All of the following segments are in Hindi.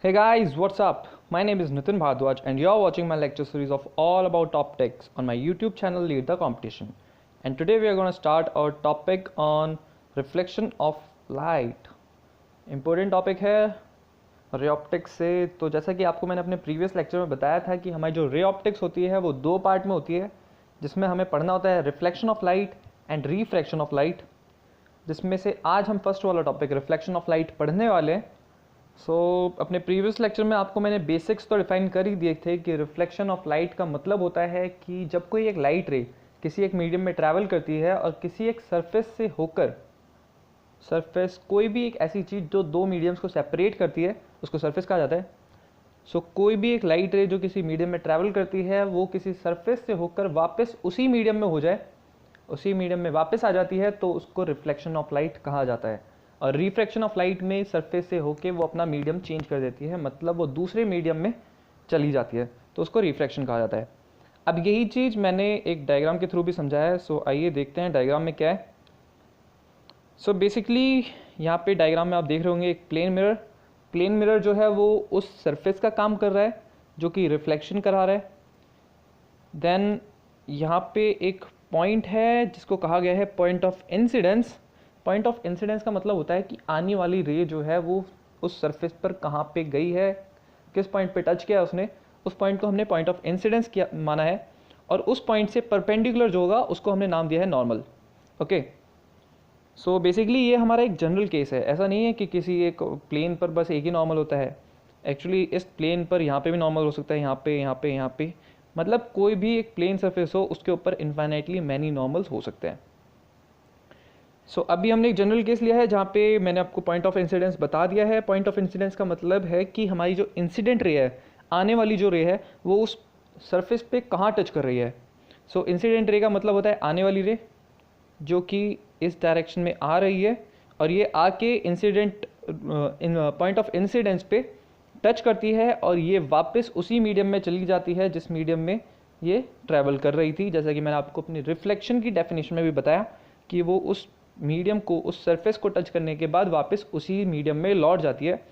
Hey guys, what's up? My name is Nitin Bhardwaj and you're watching my lecture series of all about optics on my YouTube channel Lead the Competition. And today we are going to start our topic on reflection of light. Important topic है रे ऑप्टिक्स से। तो जैसा कि आपको मैंने अपने प्रीवियस लेक्चर में बताया था कि हमारी जो रे ऑप्टिक्स होती है वो दो पार्ट में होती है, जिसमें हमें पढ़ना होता है reflection of light and refraction of light, जिसमें से आज हम फर्स्ट वाला टॉपिक रिफ्लेक्शन ऑफ लाइट पढ़ने वाले हैं। अपने प्रीवियस लेक्चर में आपको मैंने बेसिक्स तो डिफाइन कर ही दिए थे कि रिफ्लेक्शन ऑफ लाइट का मतलब होता है कि जब कोई एक लाइट रे किसी एक मीडियम में ट्रैवल करती है और किसी एक सरफेस से होकर, सरफेस कोई भी एक ऐसी चीज़ जो दो मीडियम्स को सेपरेट करती है उसको सरफेस कहा जाता है। कोई भी एक लाइट रे जो किसी मीडियम में ट्रैवल करती है वो किसी सरफेस से होकर वापस उसी मीडियम में हो जाए, उसी मीडियम में वापस आ जाती है, तो उसको रिफ्लेक्शन ऑफ लाइट कहा जाता है। और रिफ्रैक्शन ऑफ लाइट में सरफेस से होके वो अपना मीडियम चेंज कर देती है, मतलब वो दूसरे मीडियम में चली जाती है, तो उसको रिफ्रैक्शन कहा जाता है। अब यही चीज़ मैंने एक डायग्राम के थ्रू भी समझाया है। आइए देखते हैं डायग्राम में क्या है। बेसिकली यहाँ पे डायग्राम में आप देख रहे होंगे एक प्लेन मिरर जो है वो उस सरफेस का काम कर रहा है जो कि रिफ्लेक्शन करा रहा है। देन यहाँ पे एक पॉइंट है जिसको कहा गया है point of incidence. Point of incidence का मतलब होता है कि आने वाली रे जो है वो उस सरफेस पर कहाँ पे गई है, किस पॉइंट पे टच किया उसने, उस पॉइंट को हमने पॉइंट ऑफ इंसिडेंस किया माना है। और उस पॉइंट से परपेंडिकुलर जो होगा उसको हमने नाम दिया है नॉर्मल। ओके, बेसिकली ये हमारा एक जनरल केस है। ऐसा नहीं है कि किसी एक प्लेन पर बस एक ही नॉर्मल होता है। एक्चुअली इस प्लेन पर यहाँ पे भी नॉर्मल हो सकता है, यहाँ पे, मतलब कोई भी एक प्लेन सरफेस हो उसके ऊपर इन्फाइनाइटली मैनी नॉर्मल्स हो सकते हैं। अभी हमने एक जनरल केस लिया है जहाँ पे मैंने आपको पॉइंट ऑफ इंसिडेंस बता दिया है। पॉइंट ऑफ इंसिडेंस का मतलब है कि हमारी जो इंसिडेंट रे है, आने वाली जो रे है, वो उस सरफेस पे कहाँ टच कर रही है। इंसिडेंट रे का मतलब होता है आने वाली रे जो कि इस डायरेक्शन में आ रही है और ये आके इंसिडेंट पॉइंट ऑफ इंसिडेंस पे टच करती है और ये वापस उसी मीडियम में चली जाती है जिस मीडियम में ये ट्रैवल कर रही थी। जैसा कि मैंने आपको अपनी रिफ्लेक्शन की डेफिनेशन में भी बताया कि वो उस मीडियम को, उस सरफेस को टच करने के बाद वापस उसी मीडियम में लौट जाती है,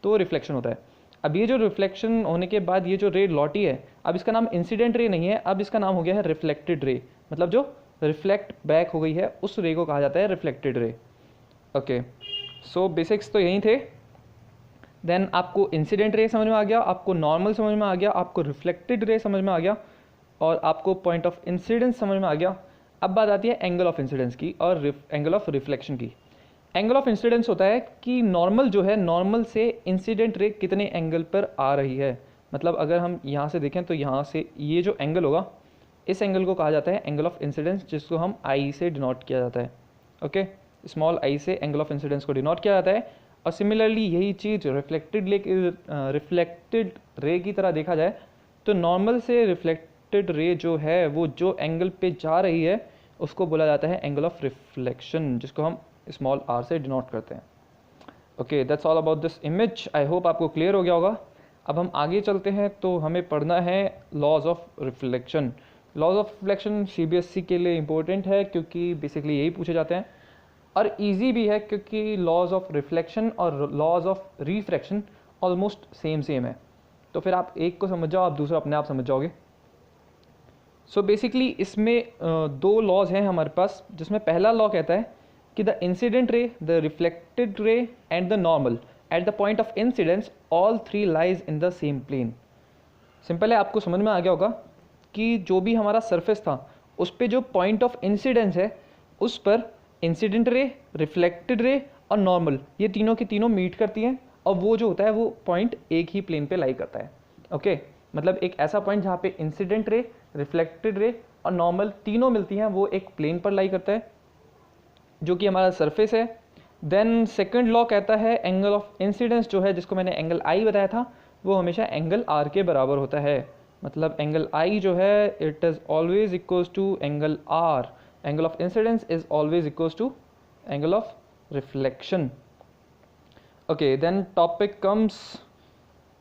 तो रिफ्लेक्शन होता है। अब ये जो रिफ्लेक्शन होने के बाद ये जो रे लौटी है, अब इसका नाम इंसिडेंट रे नहीं है, अब इसका नाम हो गया है रिफ्लेक्टेड रे। मतलब जो रिफ्लेक्ट बैक हो गई है उस रे को कहा जाता है रिफ्लेक्टेड रे। ओके, बेसिक्स तो यही थे। देन आपको इंसिडेंट रे समझ में आ गया, आपको नॉर्मल समझ में आ गया, आपको रिफ्लेक्टेड रे समझ में आ गया और आपको पॉइंट ऑफ इंसिडेंस समझ में आ गया। अब बात आती है एंगल ऑफ इंसिडेंस की और एंगल ऑफ रिफ्लेक्शन की। एंगल ऑफ इंसिडेंस होता है कि नॉर्मल जो है, नॉर्मल से इंसिडेंट रे कितने एंगल पर आ रही है। मतलब अगर हम यहाँ से देखें तो यहाँ से ये जो एंगल होगा, इस एंगल को कहा जाता है एंगल ऑफ इंसिडेंस, जिसको हम आई से डिनोट किया जाता है। ओके, स्मॉल आई से एंगल ऑफ इंसिडेंस को डिनोट किया जाता है। और सिमिलरली यही चीज़ रिफ्लेक्टेड रे की तरह देखा जाए तो नॉर्मल से रिफ्लेक्टेड रे जो है वो जो एंगल पे जा रही है उसको बोला जाता है एंगल ऑफ रिफ्लेक्शन, जिसको हम स्मॉल आर से डिनोट करते हैं। Okay, that's all about this image. I hope आपको क्लियर हो गया होगा। अब हम आगे चलते हैं तो हमें पढ़ना है laws of reflection. Laws of reflection CBSE के लिए इंपॉर्टेंट है क्योंकि बेसिकली यही पूछे जाते हैं और इजी भी है क्योंकि लॉज ऑफ रिफ्लेक्शन और laws of refraction almost same है। तो फिर आप एक को समझ जाओ, आप दूसरा अपने आप समझ जाओगे। बेसिकली इसमें दो लॉज हैं हमारे पास, जिसमें पहला लॉ कहता है कि the incident ray, the reflected ray and the normal at the point of incidence all three lies in the same plane. Simple है, आपको समझ में आ गया होगा कि जो भी हमारा सरफेस था उस पर जो पॉइंट ऑफ इंसिडेंस है उस पर इंसिडेंट रे, रिफ्लेक्टेड रे और नॉर्मल, ये तीनों की तीनों मीट करती हैं और वो जो होता है वो पॉइंट एक ही प्लेन पे लाई करता है। ओके, मतलब एक ऐसा पॉइंट जहाँ पे इंसिडेंट रे, रिफ्लेक्टेड रे और नॉर्मल तीनों मिलती हैं, वो एक प्लेन पर लाई करता है जो कि हमारा सरफेस है। देन सेकंड लॉ कहता है एंगल ऑफ इंसिडेंस जो है, जिसको मैंने एंगल आई बताया था, वो हमेशा एंगल आर के बराबर होता है। मतलब एंगल आई जो है it is always equals to angle r. Angle of incidence is always equals to angle of reflection. Okay, then topic comes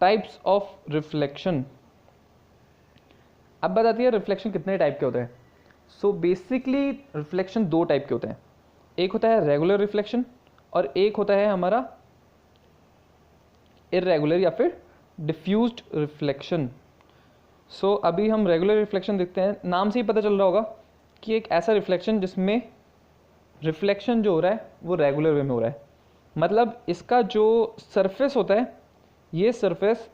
types of reflection. अब बात आती है रिफ्लेक्शन कितने टाइप के होते हैं। बेसिकली रिफ्लेक्शन दो टाइप के होते हैं, एक होता है रेगुलर रिफ्लेक्शन और एक होता है हमारा इरेगुलर या फिर डिफ्यूज्ड रिफ्लेक्शन। सो अभी हम रेगुलर रिफ्लेक्शन देखते हैं। नाम से ही पता चल रहा होगा कि एक ऐसा रिफ्लेक्शन जिसमें रिफ्लेक्शन जो हो रहा है वो रेगुलर वे में हो रहा है। मतलब इसका जो सरफेस होता है ये सरफेस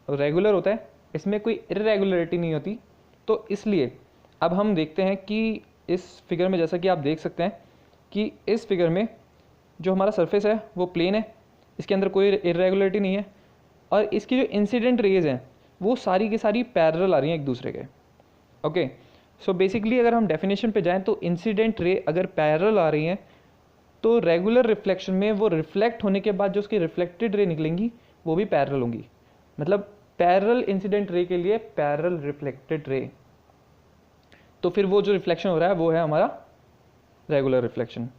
रेगुलर होता है, इसमें कोई इरेगुलरिटी नहीं होती। तो इसलिए अब हम देखते हैं कि इस फिगर में, जैसा कि आप देख सकते हैं कि इस फिगर में जो हमारा सरफेस है वो प्लेन है, इसके अंदर कोई इरेगुलरिटी नहीं है, और इसकी जो इंसिडेंट रेज हैं वो सारी की सारी पैरेलल आ रही हैं एक दूसरे के। ओके, सो बेसिकली अगर हम डेफिनेशन पे जाएं तो इंसिडेंट रे अगर पैरेलल आ रही हैं तो रेगुलर रिफ्लेक्शन में वो रिफ्लेक्ट होने के बाद जो उसकी रिफ्लेक्टेड रे निकलेंगी वो भी पैरेलल होंगी। मतलब पैरेलल इंसिडेंट रे के लिए पैरेलल रिफ्लेक्टेड रे, तो फिर वो जो रिफ्लेक्शन हो रहा है वो है हमारा रेगुलर रिफ्लेक्शन।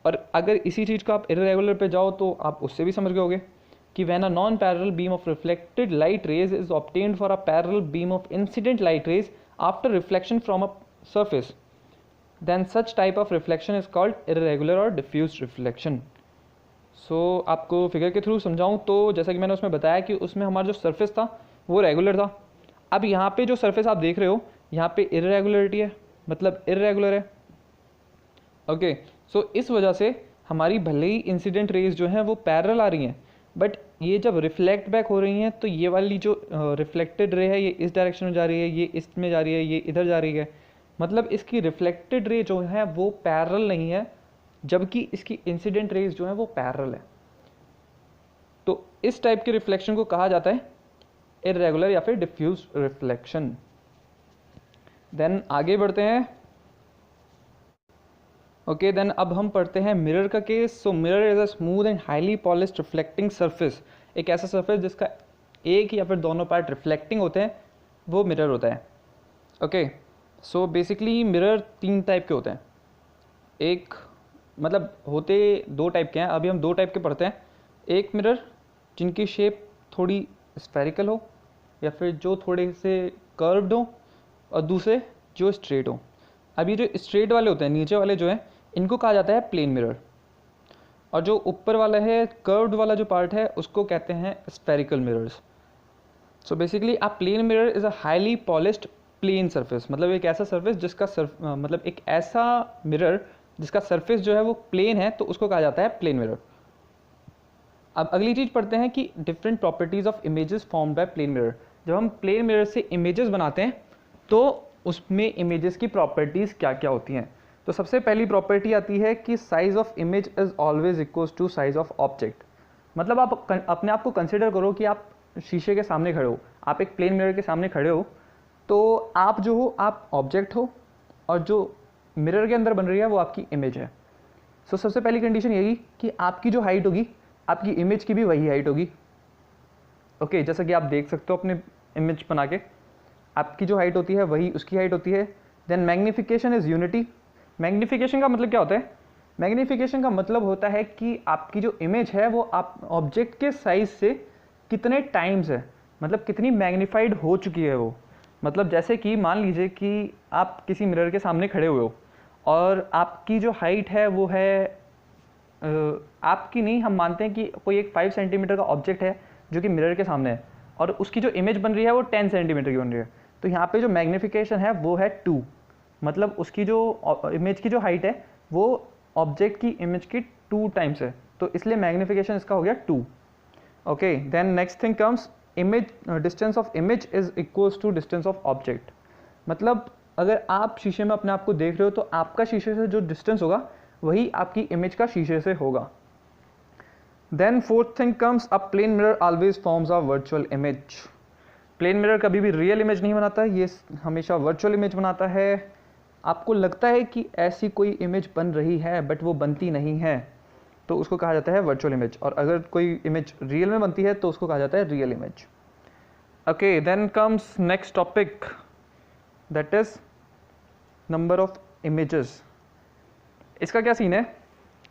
और अगर इसी चीज़ को आप इरेगुलर पे जाओ तो आप उससे भी समझ गए होगे कि when a non parallel beam of reflected light rays is obtained for a parallel beam of incident light rays after reflection from a surface, then such type of reflection is called irregular or diffused reflection. सो आपको फिगर के थ्रू समझाऊं तो जैसा कि मैंने उसमें बताया कि उसमें हमारा जो सरफेस था वो रेगुलर था। अब यहाँ पे जो सरफेस आप देख रहे हो यहाँ पे इरेगुलरिटी है, मतलब इरेगुलर है। ओके, सो इस वजह से हमारी भले ही इंसिडेंट रेज जो हैं वो पैरेलल आ रही हैं, बट ये जब रिफ्लेक्ट बैक हो रही हैं तो ये वाली जो रिफ्लेक्टेड रे है ये इस डायरेक्शन में जा रही है, ये इसमें जा रही है, ये इधर जा रही है। मतलब इसकी रिफ्लेक्टेड रे जो है वो पैरेलल नहीं है, जबकि इसकी इंसिडेंट रेज जो है वो पैरेलल है। तो इस टाइप के रिफ्लेक्शन को कहा जाता है इरेगुलर या फिर डिफ्यूज रिफ्लेक्शन। देन आगे बढ़ते हैं। ओके, देन अब हम पढ़ते हैं मिरर का case. So mirror is a smooth and highly polished reflecting surface. एक ऐसा सरफेस जिसका एक या फिर दोनों पार्ट रिफ्लेक्टिंग होते हैं वो मिरर होता है। Okay, so basically mirror 3 type के होते हैं। एक मतलब होते 2 टाइप के हैं, अभी हम 2 टाइप के पढ़ते हैं। एक मिरर जिनकी शेप थोड़ी स्फेरिकल हो या फिर जो थोड़े से कर्व्ड हो, और दूसरे जो स्ट्रेट हो। अभी जो स्ट्रेट वाले होते हैं, नीचे वाले जो हैं, इनको कहा जाता है प्लेन मिरर, और जो ऊपर वाला है कर्व्ड वाला जो पार्ट है उसको कहते हैं spherical mirrors. So basically a plane mirror is a highly polished plane surface. मतलब एक ऐसा सरफेस जिसका मतलब एक ऐसा मिरर जिसका सरफेस जो है वो प्लेन है, तो उसको कहा जाता है प्लेन मिरर। अब अगली चीज़ पढ़ते हैं कि different properties of images formed by plane mirror. जब हम प्लेन मिरर से इमेजेस बनाते हैं तो उसमें इमेजेस की प्रॉपर्टीज़ क्या क्या होती हैं। तो सबसे पहली प्रॉपर्टी आती है कि size of image is always equals to size of object. मतलब आप अपने आप को कंसिडर करो कि आप शीशे के सामने खड़े हो, आप एक प्लेन मिरर के सामने खड़े हो, तो आप जो हो आप ऑब्जेक्ट हो, और जो मिरर के अंदर बन रही है वो आपकी इमेज है। सो सबसे पहली कंडीशन यही कि आपकी जो हाइट होगी आपकी इमेज की भी वही हाइट होगी। ओके, जैसा कि आप देख सकते हो अपने इमेज बना के, आपकी जो हाइट होती है वही उसकी हाइट होती है। Then magnification is unity. Magnification का मतलब क्या होता है? मैग्नीफिकेशन का मतलब होता है कि आपकी जो इमेज है वो आप ऑब्जेक्ट के साइज से कितने टाइम्स है, मतलब कितनी मैग्नीफाइड हो चुकी है वो। मतलब जैसे कि मान लीजिए कि आप किसी मिरर के सामने खड़े हुए हो और आपकी जो हाइट है वो है आपकी नहीं, हम मानते हैं कि कोई एक 5 सेंटीमीटर का ऑब्जेक्ट है जो कि मिरर के सामने है, और उसकी जो इमेज बन रही है वो 10 सेंटीमीटर की बन रही है। तो यहाँ पे जो मैग्नीफिकेशन है वो है 2, मतलब उसकी जो इमेज की जो हाइट है वो ऑब्जेक्ट की इमेज की 2 टाइम्स है, तो इसलिए मैग्नीफिकेशन इसका हो गया 2। Okay, then next thing comes image distance of image is equals to distance of object. मतलब अगर आप शीशे में अपने आप को देख रहे हो तो आपका शीशे से जो डिस्टेंस होगा वही आपकी इमेज का शीशे से होगा। Then fourth thing comes a plane mirror always forms a virtual image. Plane mirror कभी भी रियल इमेज नहीं बनाता, ये हमेशा वर्चुअल इमेज बनाता है। आपको लगता है कि ऐसी कोई इमेज बन रही है बट वो बनती नहीं है, तो उसको कहा जाता है वर्चुअल इमेज। और अगर कोई इमेज रियल में बनती है तो उसको कहा जाता है real image. Okay, then comes next topic, that is number of images. इसका क्या सीन है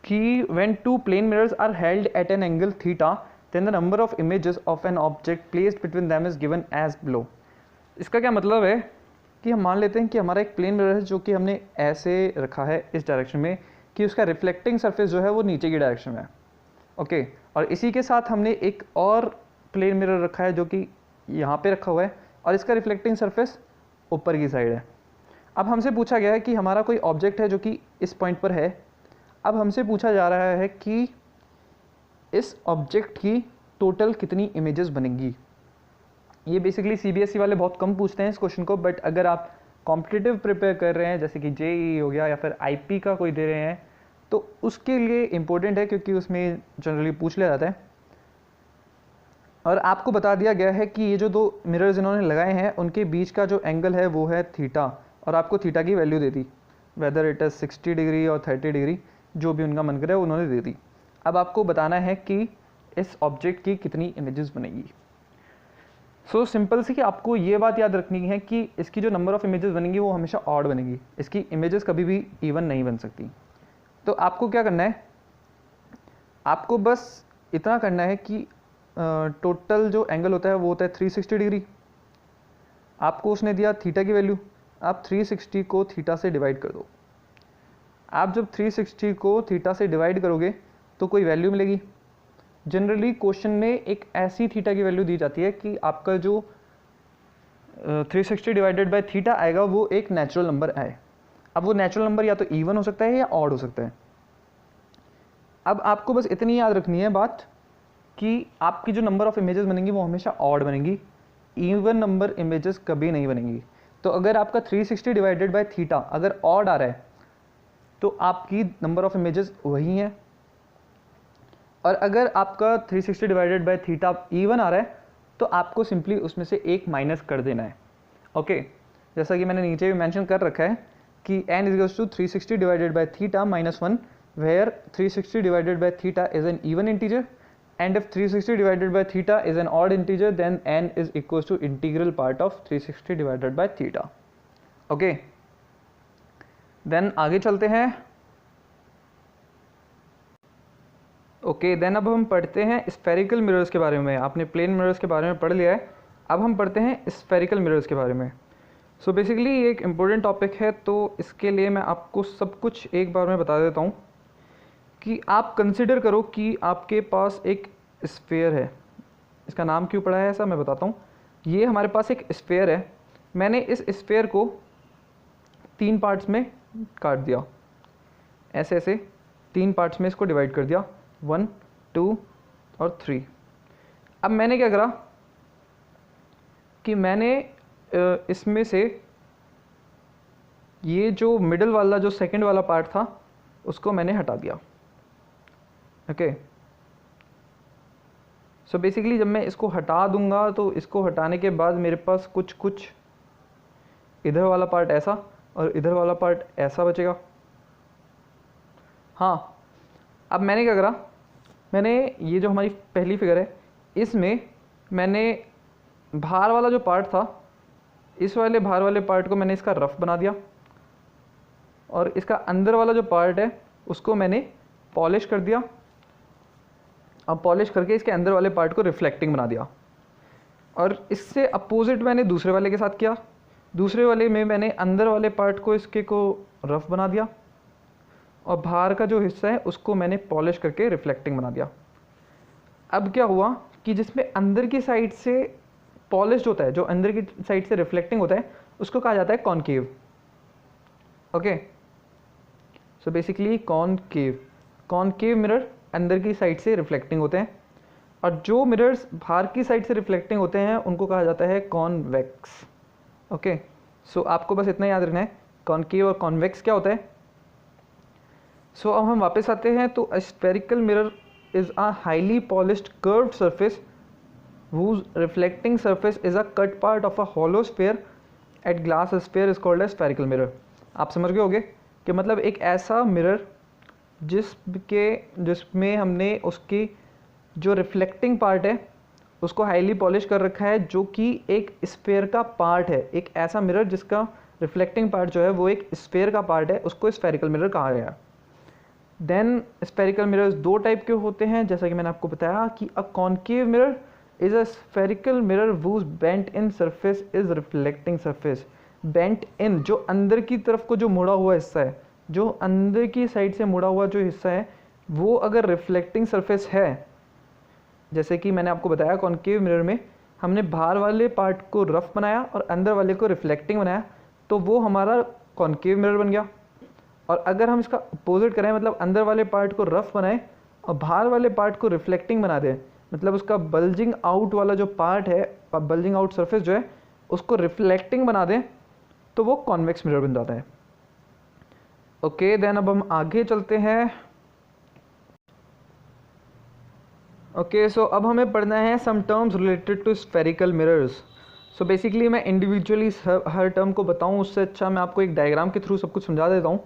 कि when two plane mirrors are held at an angle theta, then the number of images of an object placed between them is given as below. इसका क्या मतलब है कि हम मान लेते हैं कि हमारा एक प्लेन मिरर है जो कि हमने ऐसे रखा है इस डायरेक्शन में कि उसका रिफ्लेक्टिंग सरफेस जो है वो नीचे की डायरेक्शन में है। ओके, और इसी के साथ हमने एक और प्लेन मिरर रखा है जो कि यहाँ पे रखा हुआ है और इसका रिफ्लेक्टिंग सरफेस ऊपर की साइड है। अब हमसे पूछा गया है कि हमारा कोई ऑब्जेक्ट है जो कि इस पॉइंट पर है। अब हमसे पूछा जा रहा है कि इस ऑब्जेक्ट की टोटल कितनी इमेजेस बनेंगी। ये बेसिकली सीबीएसई वाले बहुत कम पूछते हैं इस क्वेश्चन को, बट अगर आप कॉम्पिटिटिव प्रिपेयर कर रहे हैं जैसे कि जेईई हो गया या फिर आईपी का कोई दे रहे हैं तो उसके लिए इम्पोर्टेंट है, क्योंकि उसमें जनरली पूछ लिया जाता है। और आपको बता दिया गया है कि ये जो दो मिरर्स इन्होंने लगाए हैं उनके बीच का जो एंगल है वो है थीटा, और आपको थीटा की value they the, whether it is 60 degree और 30 डिग्री, जो भी उनका मन करे उन्होंने दे दी। अब आपको बताना है कि इस ऑब्जेक्ट की कितनी इमेजेस बनेगी। सो सिंपल सी कि आपको ये बात याद रखनी है कि इसकी जो नंबर ऑफ इमेजेस बनेंगी वो हमेशा ऑड बनेगी, इसकी इमेजेस कभी भी इवन नहीं बन सकती। तो आपको क्या करना है, आपको बस इतना करना है कि टोटल जो एंगल होता है वो होता है 360 डिग्री। आपको उसने दिया थीटा की वैल्यू, आप 360 को थीटा से डिवाइड कर दो। आप जब 360 को थीटा से डिवाइड करोगे तो कोई वैल्यू मिलेगी। जनरली क्वेश्चन में एक ऐसी थीटा की वैल्यू दी जाती है कि आपका जो 360 डिवाइडेड बाय थीटा आएगा वो एक नेचुरल नंबर आए। अब वो नेचुरल नंबर या तो इवन हो सकता है या ऑड हो सकता है। अब आपको बस इतनी याद रखनी है बात कि आपकी जो नंबर ऑफ इमेजेस बनेंगी वो हमेशा ऑड बनेंगी, इवन नंबर इमेजेस कभी नहीं बनेंगी। तो अगर आपका 360 डिवाइडेड बाय थीटा अगर ऑड आ रहा है तो आपकी नंबर ऑफ इमेजेस वही हैं, और अगर आपका 360 डिवाइडेड बाय थीटा इवन आ रहा है तो आपको सिंपली उसमें से एक माइनस कर देना है। ओके, जैसा कि मैंने नीचे भी मेंशन कर रखा है कि n is to 360 divided by theta minus 1, where 360 divided by theta is an even integer, and if 360 divided by theta is an odd integer then n is equals to integral part of 360 divided by theta. Okay, then आगे चलते हैं। ओके, देन अब हम पढ़ते हैं स्फेरिकल मिरर्स के बारे में। आपने प्लेन मिरर्स के बारे में पढ़ लिया है, अब हम पढ़ते हैं स्फेरिकल मिरर्स के बारे में। सो बेसिकली ये एक इम्पोर्टेंट टॉपिक है, तो इसके लिए मैं आपको सब कुछ एक बार में बता देता हूँ कि आप कंसिडर करो कि आपके पास एक स्फेयर है। इसका नाम क्यों पड़ा है ऐसा मैं बताता हूँ। ये हमारे पास एक स्फेयर है, मैंने इस स्फेयर को 3 पार्ट्स में काट दिया, ऐसे ऐसे 3 पार्ट्स में इसको डिवाइड कर दिया, 1, 2 और 3। अब मैंने क्या करा कि मैंने इसमें से ये जो मिडल वाला जो सेकंड वाला पार्ट था उसको मैंने हटा दिया। ओके, सो बेसिकली जब मैं इसको हटा दूंगा तो इसको हटाने के बाद मेरे पास कुछ इधर वाला पार्ट ऐसा और इधर वाला पार्ट ऐसा बचेगा। हाँ, अब मैंने क्या करा, मैंने ये जो हमारी पहली फिगर है इसमें मैंने बाहर वाला जो पार्ट था, इस वाले बाहर वाले पार्ट को मैंने इसका रफ बना दिया, और इसका अंदर वाला जो पार्ट है उसको मैंने पॉलिश कर दिया। अब पॉलिश करके इसके अंदर वाले पार्ट को रिफ्लेक्टिंग बना दिया, और इससे अपोजिट मैंने दूसरे वाले के साथ किया। दूसरे वाले में मैंने अंदर वाले पार्ट को इसके को रफ बना दिया, और बाहर का जो हिस्सा है उसको मैंने पॉलिश करके रिफ्लेक्टिंग बना दिया। अब क्या हुआ कि जिसमें अंदर की साइड से पॉलिश्ड होता है, जो अंदर की साइड से रिफ्लेक्टिंग होता है, उसको कहा जाता है concave. Okay, so basically concave mirror अंदर की साइड से रिफ्लेक्टिंग होते हैं, और जो मिरर्स बाहर की साइड से रिफ्लेक्टिंग होते हैं उनको कहा जाता है कॉन्वेक्स। ओके, सो आपको बस इतना याद रखना है कॉनकेव और कॉन्वेक्स क्या होता है। सो अब हम वापस आते हैं। तो अ spherical mirror is a highly polished curved surface whose reflecting surface is a cut part of a hollow sphere at glass sphere is called a spherical mirror। आप समझ गए होंगे कि मतलब एक ऐसा मिरर जिसमें हमने उसकी जो रिफ्लेक्टिंग पार्ट है उसको हाईली पॉलिश कर रखा है, जो कि एक स्फेयर का पार्ट है। एक ऐसा मिरर जिसका रिफ्लेक्टिंग पार्ट जो है वो एक स्फेयर का पार्ट है, उसको स्फेरिकल मिरर कहा गया। देन स्फेरिकल मिरर्स 2 टाइप के होते हैं, जैसा कि मैंने आपको बताया कि a concave mirror is a spherical mirror whose bent in surface is reflecting surface। bent in जो अंदर की तरफ को जो मुड़ा हुआ हिस्सा है, जो अंदर की साइड से मुड़ा हुआ जो हिस्सा है वो अगर रिफ्लेक्टिंग सरफेस है जैसे कि मैंने आपको बताया कॉन्केव मिरर में हमने बाहर वाले पार्ट को रफ बनाया और अंदर वाले को रिफ्लेक्टिंग बनाया, तो वो हमारा कॉन्केव मिरर बन गया। और अगर हम इसका अपोजिट करें, मतलब अंदर वाले पार्ट को रफ बनाएं और बाहर वाले पार्ट को रिफ्लेक्टिंग बना दें, मतलब उसका बल्जिंग आउट वाला जो पार्ट है, बल्जिंग आउट सरफेस जो है उसको रिफ्लेक्टिंग बना दें, तो वो कॉन्वेक्स मिरर बन जाता है। ओके, देन अब हम आगे चलते हैं। ओके, सो अब हमें पढ़ना है some terms related to spherical mirrors. So basically मैं इंडिविजुअली हर टर्म को बताऊं उससे अच्छा मैं आपको एक डायग्राम के थ्रू सब कुछ समझा देता हूं।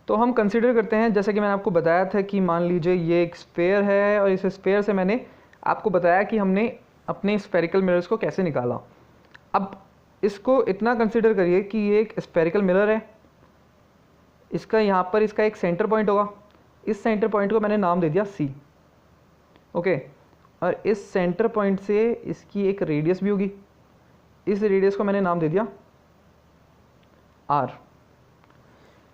तो हम कंसिडर करते हैं, जैसे कि मैंने आपको बताया था कि मान लीजिए ये एक स्फेयर है और इस स्फेयर से मैंने आपको बताया कि हमने अपने स्फेरिकल मिरर्स को कैसे निकाला। अब इसको इतना कंसिडर करिए कि ये एक स्फेरिकल मिरर है, इसका यहाँ पर इसका एक सेंटर पॉइंट होगा, इस सेंटर पॉइंट को मैंने नाम दे दिया C। ओके, और इस सेंटर पॉइंट से इसकी एक रेडियस भी होगी, इस रेडियस को मैंने नाम दे दिया R।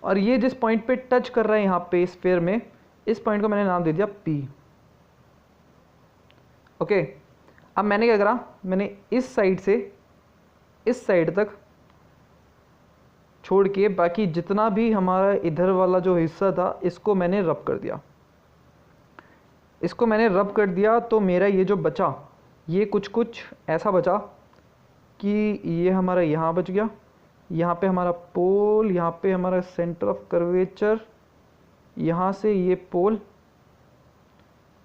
और ये जिस पॉइंट पे टच कर रहा है यहाँ पे स्फेयर में, इस पॉइंट को मैंने नाम दे दिया P। ओके, अब मैंने क्या करा, मैंने इस साइड से इस साइड तक छोड़ के बाकी जितना भी हमारा इधर वाला जो हिस्सा था इसको मैंने रब कर दिया, इसको मैंने रब कर दिया। तो मेरा ये जो बचा, ये कुछ ऐसा बचा कि ये हमारा यहाँ बच गया, यहाँ पे हमारा पोल, यहाँ पे हमारा सेंटर ऑफ कर्वेचर, यहाँ से ये पोल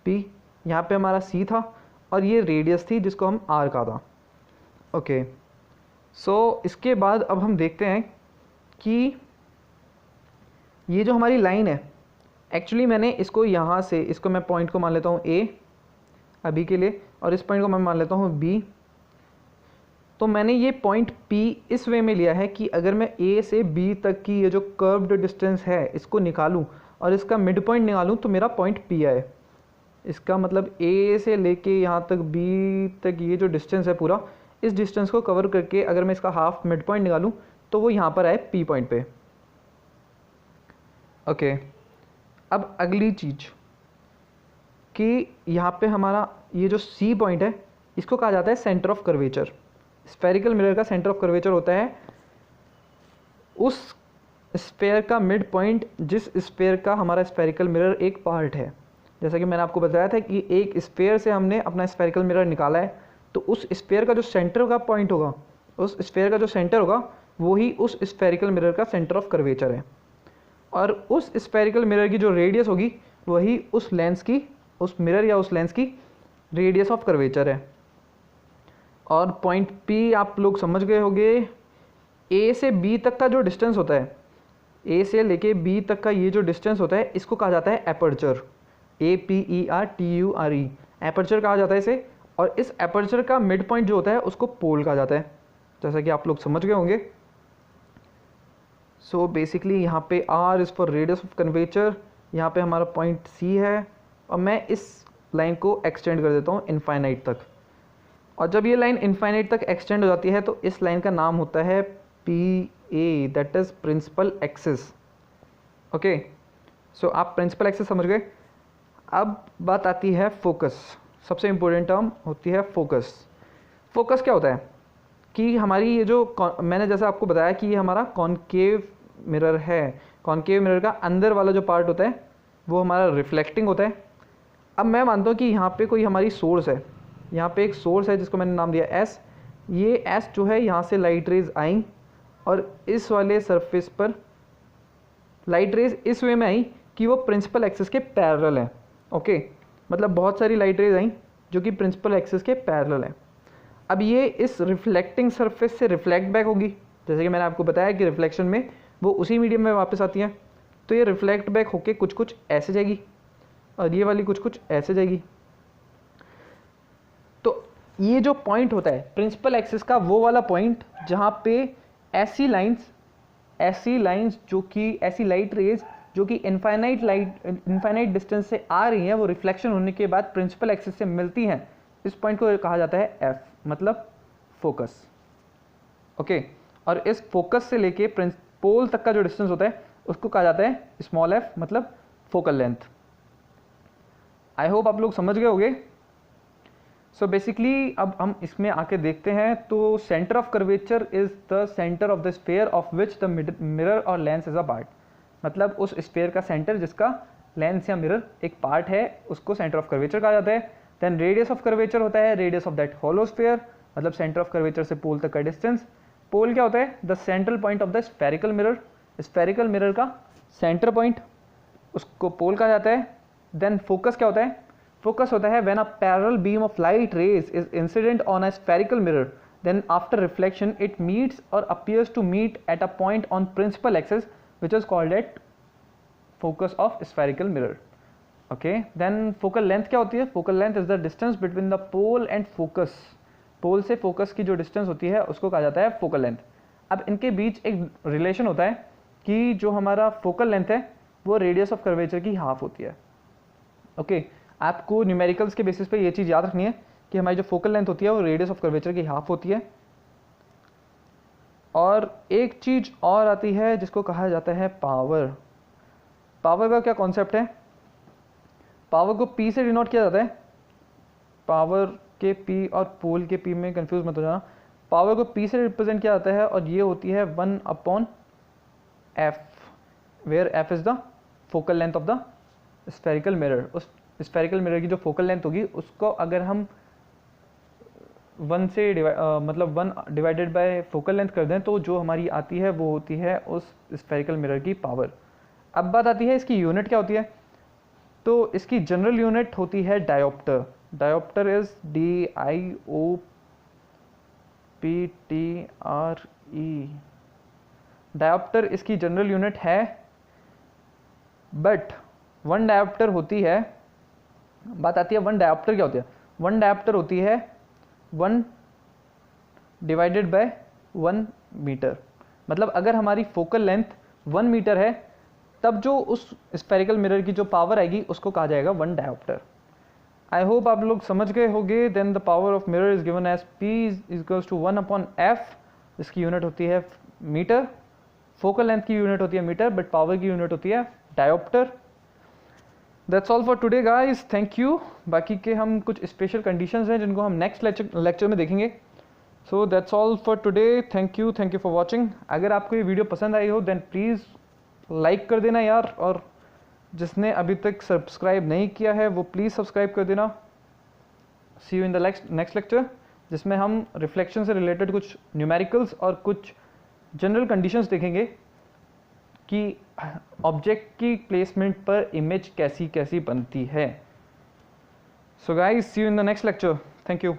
P, यहाँ पे हमारा C था और ये रेडियस थी जिसको हम R कहा था। ओके, सो इसके बाद अब हम देखते हैं कि ये जो हमारी लाइन है, एक्चुअली मैंने इसको यहाँ से, इसको मैं पॉइंट को मान लेता हूँ A अभी के लिए, और इस पॉइंट को मैं मान लेता हूँ B। तो मैंने ये पॉइंट P इस वे में लिया है कि अगर मैं A से B तक की ये जो कर्व्ड डिस्टेंस है इसको निकालूं और इसका मिड पॉइंट निकालूं तो मेरा पॉइंट P आए। इसका मतलब A से लेके यहाँ तक B तक ये जो डिस्टेंस है पूरा, इस डिस्टेंस को कवर करके अगर मैं इसका हाफ मिड पॉइंट निकालूं तो वो यहाँ पर आए P पॉइंट पे। ओके, अब अगली चीज़ कि यहाँ पे हमारा ये जो C पॉइंट है इसको कहा जाता है centre of curvature. Spherical mirror का सेंटर ऑफ कर्वेचर होता है उस स्फेयर का मिड पॉइंट जिस स्फेयर का हमारा स्फेरिकल मिरर एक पार्ट है। जैसा कि मैंने आपको बताया था कि एक स्फेयर से हमने अपना स्फेरिकल मिरर निकाला है, तो उस स्फेयर का जो सेंटर का पॉइंट होगा, उस स्फेयर का जो सेंटर होगा वही उस स्फेरिकल मिरर का सेंटर ऑफ कर्वेचर है, और उस स्फेरिकल मिरर की जो रेडियस होगी वही उस लेंस की, उस मिरर या उस लेंस की रेडियस ऑफ कर्वेचर है। और पॉइंट P आप लोग समझ गए होंगे, A से B तक का जो डिस्टेंस होता है, A से लेके B तक का ये जो डिस्टेंस होता है इसको कहा जाता है एपर्चर, APERTURE, एपर्चर कहा जाता है इसे। और इस एपर्चर का मिड पॉइंट जो होता है उसको पोल कहा जाता है, जैसा कि आप लोग समझ गए होंगे। सो बेसिकली यहाँ पे R is for radius of curvature, यहाँ पे हमारा पॉइंट C है और मैं इस लाइन को एक्सटेंड कर देता हूँ इनफाइनाइट तक। और जब ये लाइन इनफाइनाइट तक एक्सटेंड हो जाती है तो इस लाइन का नाम होता है PA, that is principal axis. Okay, so आप प्रिंसिपल एक्सिस समझ गए। अब बात आती है फोकस, सबसे इम्पोर्टेंट टर्म होती है फोकस। फोकस क्या होता है कि हमारी ये जो मैंने जैसे आपको बताया कि ये हमारा कॉन्केव मिरर है, कॉन्केव मिरर का अंदर वाला जो पार्ट होता है वो हमारा रिफ्लेक्टिंग होता है। अब मैं मानता हूँ कि यहाँ पे कोई हमारी सोर्स है, यहाँ पे एक सोर्स है जिसको मैंने नाम दिया S। ये S जो है यहाँ से लाइट रेज आई और इस वाले सरफेस पर लाइट रेज इस वे में आई कि वो प्रिंसिपल एक्सिस के पैरेलल है। ओके, मतलब बहुत सारी लाइट रेज आई जो कि प्रिंसिपल एक्सिस के पैरेलल है। अब ये इस रिफ्लेक्टिंग सरफेस से रिफ्लेक्ट बैक होगी, जैसे कि मैंने आपको बताया कि रिफ्लेक्शन में वो उसी मीडियम में वापस आती है। तो ये रिफ्लेक्ट बैक होके कुछ ऐसे जाएगी और ये वाली कुछ ऐसे जाएगी। तो ये जो पॉइंट होता है प्रिंसिपल एक्सिस का, वो वाला पॉइंट जहाँ पे ऐसी लाइंस जो कि ऐसी लाइट रेज जो कि इनफाइनाइट डिस्टेंस से आ रही हैं, वो रिफ्लेक्शन होने के बाद प्रिंसिपल एक्सिस से मिलती हैं, इस पॉइंट को कहा जाता है F, मतलब फोकस। ओके, और इस फोकस से लेके पोल तक का जो डिस्टेंस होता है उसको कहा जाता है स्मॉल f, मतलब फोकल लेंथ। आई होप आप लोग समझ गए होंगे। सो बेसिकली अब हम इसमें आके देखते हैं, तो centre of curvature is the centre of the sphere of which the mirror और लेंस इज अ पार्ट। मतलब उस स्फीयर का सेंटर जिसका लेंस या मिरर एक पार्ट है उसको सेंटर ऑफ कर्वेचर कहा जाता है। देन रेडियस ऑफ कर्वेचर होता है radius of that hollow sphere, मतलब सेंटर ऑफ कर्वेचर से पोल तक का डिस्टेंस। पोल क्या होता है? The central point of the spherical mirror, spherical mirror का सेंटर पॉइंट, उसको पोल कहा जाता है। देन फोकस क्या होता है? फोकस होता है when a parallel beam of light rays is incident on a spherical mirror, then after reflection it meets or appears to meet at a point on principal axis which is called at focus of spherical mirror. Okay, then focal length क्या होती है? Focal length is the distance between the pole and focus. Pole से फोकस की जो डिस्टेंस होती है उसको कहा जाता है फोकल लेंथ। अब इनके बीच एक रिलेशन होता है कि जो हमारा फोकल लेंथ है वो रेडियस ऑफ कर्वेचर की हाफ होती है। ओके, आपको न्यूमेरिकल्स के बेसिस पे ये चीज़ याद रखनी है कि हमारी जो फोकल लेंथ होती है वो रेडियस ऑफ कर्वेचर की हाफ होती है। और एक चीज़ और आती है जिसको कहा जाता है पावर। पावर का क्या कॉन्सेप्ट है? पावर को P से डिनोट किया जाता है। पावर के P और पोल के P में कंफ्यूज मत हो जाना। पावर को P से रिप्रेजेंट किया जाता है और ये होती है 1/f, where f is the focal length of the spherical mirror. उस स्फेरिकल मिरर की जो फोकल लेंथ होगी उसको अगर हम 1 से मतलब 1 डिवाइडेड बाय फोकल लेंथ कर दें तो जो हमारी आती है वो होती है उस स्फेरिकल मिरर की पावर। अब बात आती है इसकी यूनिट क्या होती है? तो इसकी जनरल यूनिट होती है dioptre. Dioptre is DIOPTRE। Dioptre इसकी जनरल यूनिट है, बट 1 डायोप्टर होती है, बात आती है 1 डायोप्टर क्या होती है? 1 डायोप्टर होती है 1 डिवाइडेड बाय 1 मीटर। मतलब अगर हमारी फोकल लेंथ 1 मीटर है तब जो उस स्फेरिकल मिरर की जो पावर आएगी उसको कहा जाएगा 1 डायोप्टर। आई होप आप लोग समझ गए होंगे। Then the power of mirror is given as P equals to 1/f, इसकी यूनिट होती है मीटर। फोकल लेंथ की यूनिट होती है मीटर, बट पावर की यूनिट होती है dioptre. That's all for today guys, thank you. बाकी के हम कुछ स्पेशल कंडीशंस हैं जिनको हम नेक्स्ट लेक्चर में देखेंगे। So that's all for today, thank you for watching. अगर आपको ये वीडियो पसंद आई हो देन प्लीज़ लाइक कर देना यार, और जिसने अभी तक सब्सक्राइब नहीं किया है वो प्लीज़ सब्सक्राइब कर देना। See you in the next lecture, जिसमें हम रिफ्लेक्शन से रिलेटेड कुछ न्यूमेरिकल्स और कुछ जनरल कंडीशंस देखेंगे कि ऑब्जेक्ट की प्लेसमेंट पर इमेज कैसी कैसी बनती है। So guys, see you in the next lecture, thank you.